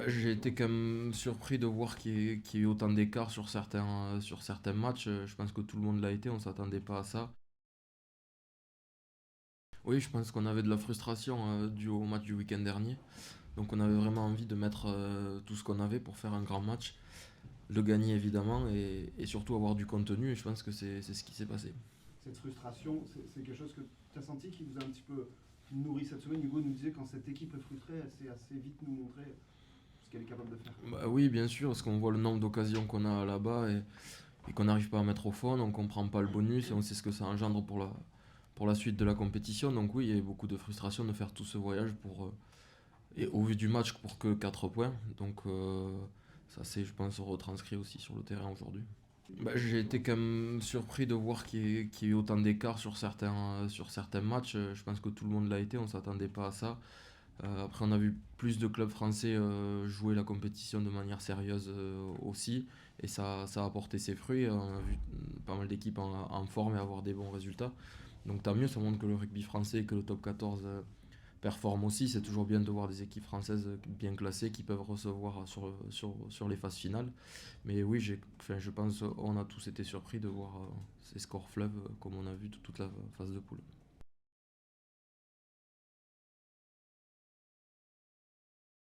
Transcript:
J'ai été quand même surpris de voir qu'il y ait autant d'écart sur certains matchs. Je pense que tout le monde l'a été, on s'attendait pas à ça. Oui, je pense qu'on avait de la frustration due au match du week-end dernier. Donc on avait vraiment envie de mettre tout ce qu'on avait pour faire un grand match, le gagner évidemment et surtout avoir du contenu. Et je pense que c'est ce qui s'est passé. Cette frustration, c'est quelque chose que tu as senti qui vous a un petit peu nourri cette semaine. Hugo nous disait quand cette équipe est frustrée, elle sait assez vite nous montrer ce qu'elle est capable de faire. Bah oui, bien sûr, parce qu'on voit le nombre d'occasions qu'on a là-bas et qu'on n'arrive pas à mettre au fond, on comprend pas le bonus et on sait ce que ça engendre pour la suite de la compétition. Donc oui, il y a beaucoup de frustration de faire tout ce voyage et au vu du match pour que 4 points. Donc ça c'est, je pense, retranscrit aussi sur le terrain aujourd'hui. J'ai été quand même surpris de voir qu'il y ait autant d'écart sur certains matchs. Je pense que tout le monde l'a été, on s'attendait pas à ça. Après, on a vu plus de clubs français jouer la compétition de manière sérieuse aussi, et ça a porté ses fruits. On a vu pas mal d'équipes en forme et avoir des bons résultats. Donc tant mieux, ça montre que le rugby français et que le top 14 performe aussi. C'est toujours bien de voir des équipes françaises bien classées qui peuvent recevoir sur les phases finales. Mais oui, je pense on a tous été surpris de voir ces scores fleuves comme on a vu toute la phase de poule.